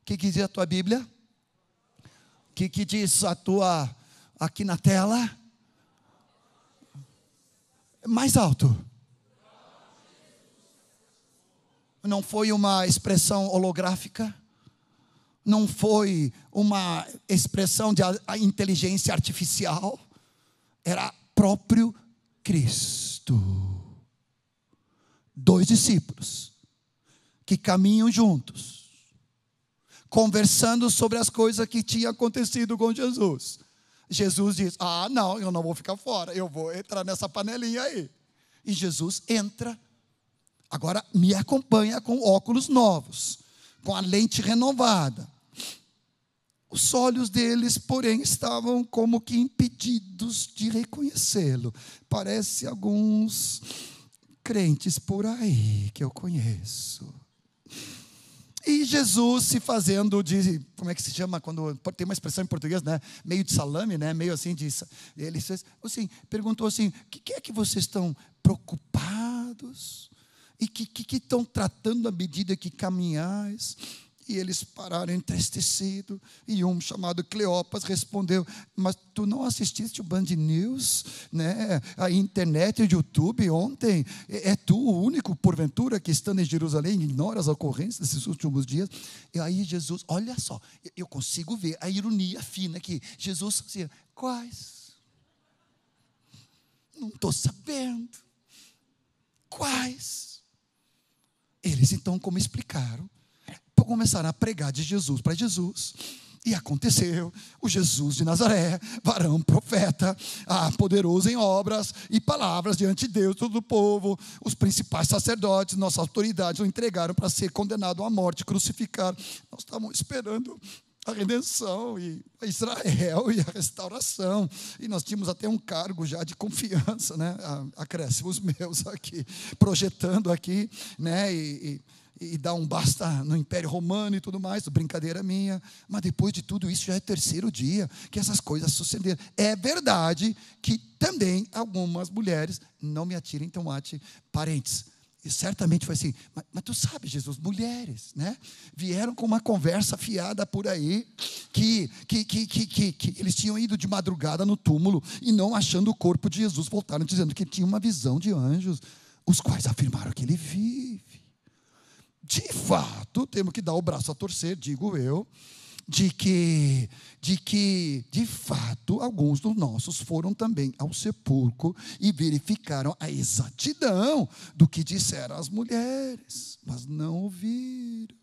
que diz a tua Bíblia? O que diz a tua, aqui na tela? Mais alto. Não foi uma expressão holográfica, não foi uma expressão de inteligência artificial, era próprio Cristo. 2 discípulos que caminham juntos, conversando sobre as coisas que tinham acontecido com Jesus. Jesus diz: não, eu não vou ficar fora, eu vou entrar nessa panelinha aí. E Jesus entra. Agora me acompanha com óculos novos, com a lente renovada. Os olhos deles, porém, estavam como que impedidos de reconhecê-lo. Parece alguns crentes por aí que eu conheço. E Jesus se fazendo de, como é que se chama, quando tem uma expressão em português, né? Meio de salame, né? Meio assim de, ele assim, perguntou assim: o que é que vocês estão preocupados? E que estão tratando à medida que caminhais? E eles pararam entristecidos. E um chamado Cleopas respondeu: mas tu não assististe o Band News, né? A internet e o YouTube ontem? É tu o único, porventura, que estando em Jerusalém ignora as ocorrências desses últimos dias? E aí Jesus, olha só, eu consigo ver a ironia fina aqui. Jesus dizia: quais? Não estou sabendo. Quais? Eles então, como explicaram, começaram a pregar de Jesus para Jesus. E aconteceu, o Jesus de Nazaré, varão profeta, poderoso em obras e palavras diante de Deus, todo o povo. Os principais sacerdotes, nossas autoridades, o entregaram para ser condenado à morte, crucificado. Nós estávamos esperando a redenção e a Israel e a restauração, e nós tínhamos até um cargo já de confiança, né? Acréscimos meus aqui, projetando aqui, né? E dar um basta no Império Romano e tudo mais, brincadeira minha. Mas depois de tudo isso, já é 3º dia que essas coisas sucederam. É verdade que também algumas mulheres, não me atirem tomate, parentes, e certamente foi assim: mas tu sabe, Jesus, mulheres, né? Vieram com uma conversa fiada por aí, que eles tinham ido de madrugada no túmulo e não achando o corpo de Jesus, voltaram dizendo que tinha uma visão de anjos, os quais afirmaram que ele vive. De fato, temos que dar o braço a torcer, digo eu, de que, de fato, alguns dos nossos foram também ao sepulcro e verificaram a exatidão do que disseram as mulheres, mas não ouviram.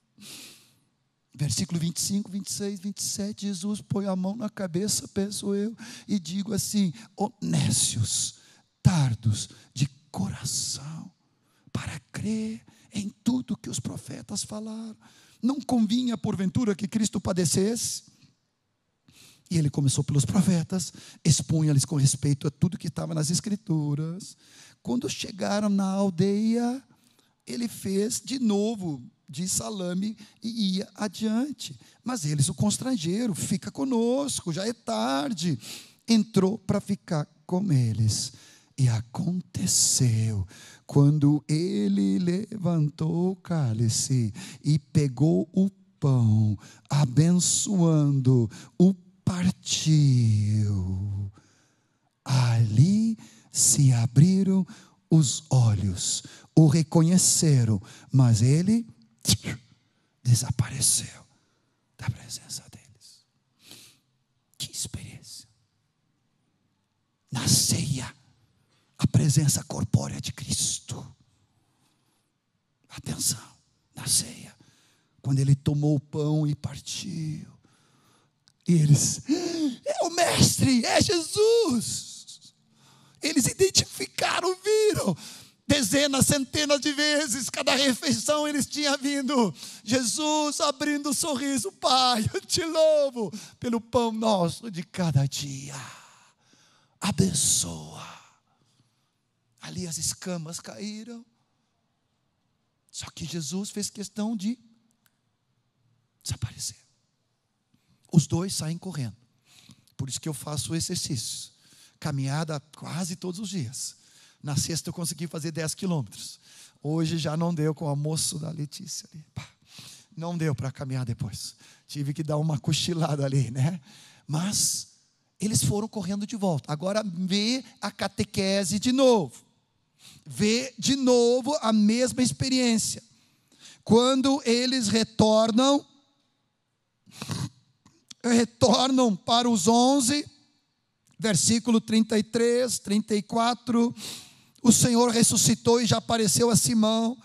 Versículo 25, 26, 27, Jesus põe a mão na cabeça, penso eu, e digo assim: ó nécios, tardos de coração, para crer em tudo que os profetas falaram. Não convinha, porventura, que Cristo padecesse? E ele começou pelos profetas, expunha-lhes com respeito a tudo que estava nas Escrituras. Quando chegaram na aldeia, ele fez de novo de salame e ia adiante. Mas eles o constrangeram: fica conosco, já é tarde. Entrou para ficar com eles. E aconteceu, quando ele levantou o cálice e pegou o pão, abençoando, o partiu. Ali se abriram os olhos, o reconheceram, mas ele desapareceu da presença deles. Que experiência! Na ceia, a presença corpórea de Cristo. Atenção, na ceia, quando ele tomou o pão e partiu, e eles: é o mestre, é Jesus. Eles identificaram, viram. dezenas, centenas de vezes, cada refeição eles tinham vindo. Jesus abrindo o sorriso: Pai, eu te louvo pelo pão nosso de cada dia. Abençoa. Ali as escamas caíram. Só que Jesus fez questão de desaparecer. Os dois saem correndo. Por isso que eu faço o exercício. Caminhada quase todos os dias. Na sexta eu consegui fazer 10 quilômetros. Hoje já não deu com o almoço da Letícia ali. Não deu para caminhar depois. Tive que dar uma cochilada ali, né? Mas eles foram correndo de volta. Agora vê a catequese de novo. Vê de novo a mesma experiência. Quando eles retornam para os 11, versículo 33, 34, o Senhor ressuscitou e já apareceu a Simão.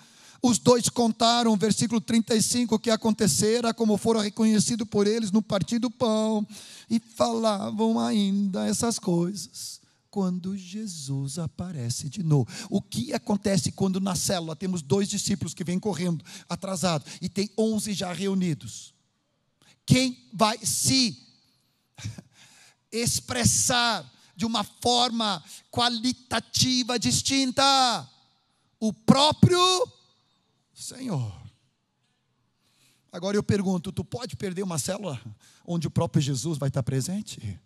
Os dois contaram, versículo 35, o que acontecera, como foram reconhecidos por eles no partir do pão, e falavam ainda essas coisas, quando Jesus aparece de novo. O que acontece quando na célula temos 2 discípulos que vêm correndo, atrasados, e tem 11 já reunidos? Quem vai se expressar de uma forma qualitativa distinta? O próprio Senhor. Agora eu pergunto: tu pode perder uma célula onde o próprio Jesus vai estar presente?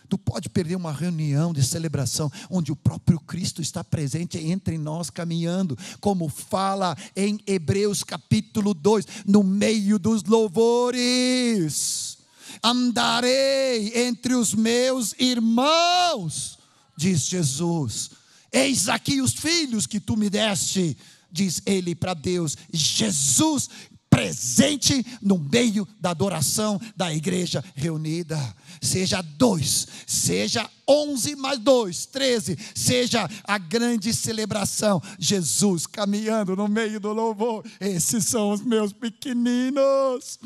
Tu pode perder uma reunião de celebração onde o próprio Cristo está presente entre nós, caminhando, como fala em Hebreus capítulo 2, no meio dos louvores. Andarei entre os meus irmãos, diz Jesus. Eis aqui os filhos que tu me deste, diz ele para Deus. Jesus presente no meio da adoração da igreja reunida. Seja 2, seja 11 mais 2, 13, seja a grande celebração, Jesus caminhando no meio do louvor. Esses são os meus pequeninos,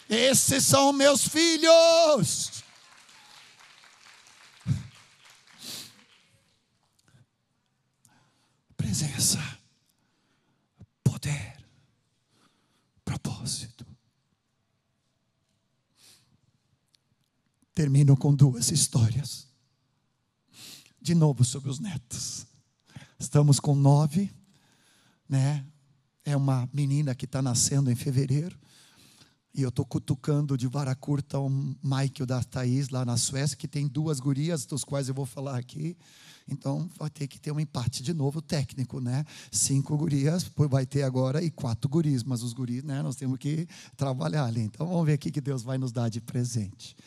esses são meus filhos. Presença, poder, propósito. Termino com 2 histórias. De novo sobre os netos. Estamos com 9, né? É uma menina que está nascendo em fevereiro. E eu estou cutucando de vara curta o Michael da Thaís lá na Suécia, que tem 2 gurias, dos quais eu vou falar aqui. Então vai ter que ter um empate de novo técnico, né? 5 gurias, vai ter agora, e 4 guris. Mas os guris, né? Nós temos que trabalhar ali. Então vamos ver o que Deus vai nos dar de presente.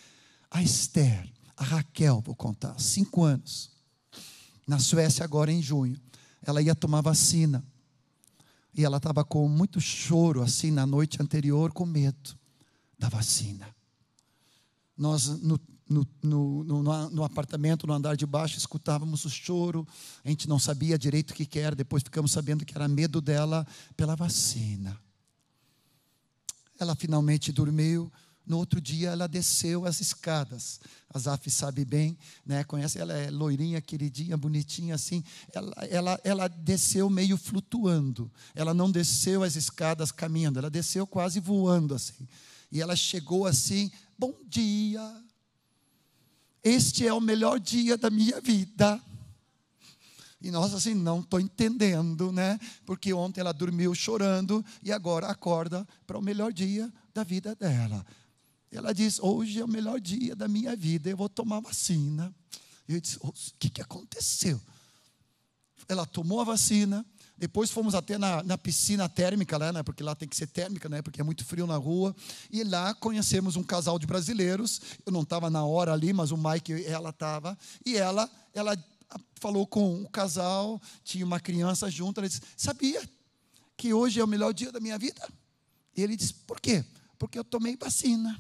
A Esther, a Raquel, vou contar, 5 anos. Na Suécia agora em junho. Ela ia tomar vacina. E ela estava com muito choro, assim, na noite anterior, com medo da vacina. Nós, no apartamento, no andar de baixo, escutávamos o choro. A gente não sabia direito o que era. Depois ficamos sabendo que era medo dela pela vacina. Ela finalmente dormiu. No outro dia ela desceu as escadas. A Zaf sabe bem, né? Conhece, ela é loirinha, queridinha, bonitinha assim. Ela desceu meio flutuando. Ela não desceu as escadas caminhando, ela desceu quase voando assim. E ela chegou assim: bom dia, este é o melhor dia da minha vida. E nós assim, não estou entendendo, né? Porque ontem ela dormiu chorando e agora acorda para o melhor dia da vida dela. Ela diz: hoje é o melhor dia da minha vida, eu vou tomar vacina. Eu disse: o que aconteceu? Ela tomou a vacina. Depois fomos até na piscina térmica lá, né? Porque lá tem que ser térmica, né? Porque é muito frio na rua. E lá conhecemos um casal de brasileiros. Eu não estava na hora ali, mas o Mike e ela estava. E ela falou com o casal, tinha uma criança junto. Ela disse: sabia que hoje é o melhor dia da minha vida? E ele disse: por quê? Porque eu tomei vacina.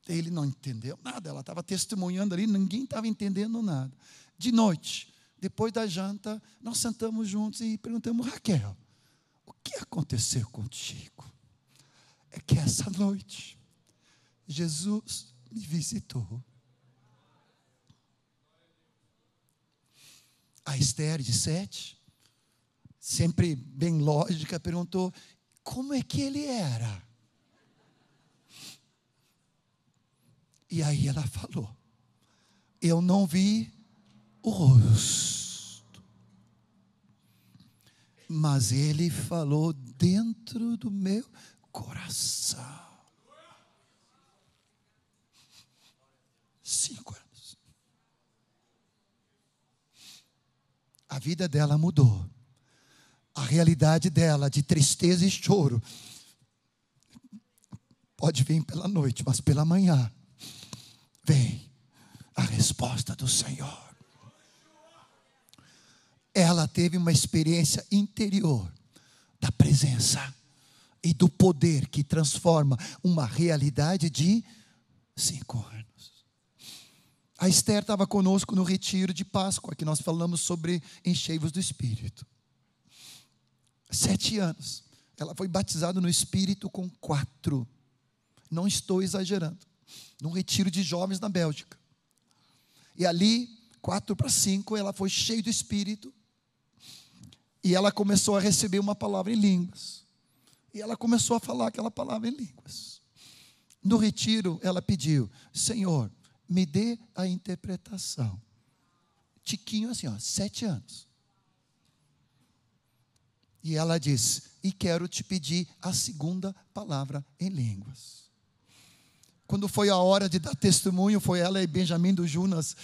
Ele não entendeu nada, ela estava testemunhando ali, ninguém estava entendendo nada. De noite, depois da janta, nós sentamos juntos e perguntamos: Raquel, o que aconteceu contigo? É que essa noite, Jesus me visitou. A Esther de 7 sempre bem lógica, perguntou: como é que ele era? E aí ela falou: eu não vi o rosto, mas ele falou dentro do meu coração. 5 anos. A vida dela mudou. A realidade dela de tristeza e choro pode vir pela noite, mas pela manhã vem a resposta do Senhor. Ela teve uma experiência interior da presença e do poder que transforma uma realidade de 5 anos. A Esther estava conosco no retiro de Páscoa, que nós falamos sobre enchei-vos do Espírito. 7 anos. Ela foi batizada no Espírito com 4. Não estou exagerando. Num retiro de jovens na Bélgica. E ali, 4 para 5, ela foi cheia do Espírito. E ela começou a receber uma palavra em línguas. E ela começou a falar aquela palavra em línguas. No retiro, ela pediu: Senhor, me dê a interpretação. Tiquinho assim, 7 anos. E ela disse: e quero te pedir a segunda palavra em línguas. Quando foi a hora de dar testemunho, foi ela e Benjamin do Jonas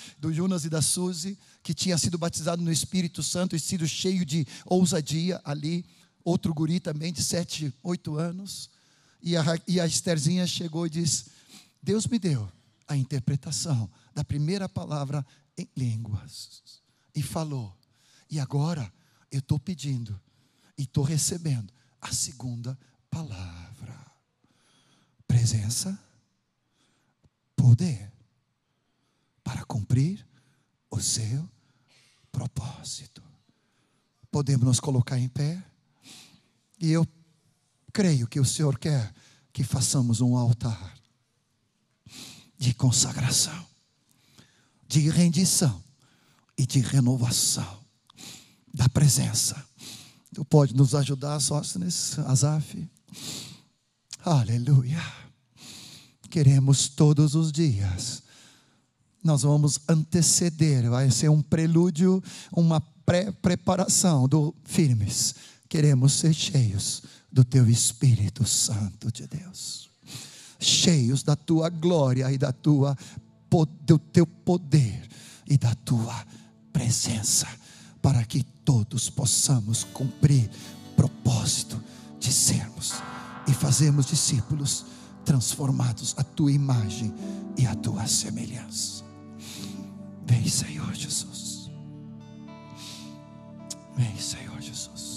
e da Suzy, que tinha sido batizado no Espírito Santo e sido cheio de ousadia ali. Outro guri também de 7, 8 anos. E a Estherzinha chegou e disse: Deus me deu a interpretação da primeira palavra em línguas. E falou: e agora eu estou pedindo e estou recebendo a segunda palavra. Presença, poder, para cumprir o seu propósito. Podemos nos colocar em pé? E eu creio que o Senhor quer que façamos um altar de consagração, de rendição e de renovação da presença. Tu pode nos ajudar, Sóstenes, Asaf? Aleluia. Queremos todos os dias. Nós vamos anteceder, vai ser um prelúdio, uma pré-preparação do firmes. Queremos ser cheios do Teu Espírito Santo de Deus. Cheios da Tua glória e do Teu poder e da Tua presença, para que todos possamos cumprir o propósito de sermos e fazermos discípulos transformados à Tua imagem e à Tua semelhança. Vem, Senhor Jesus. Vem, Senhor Jesus.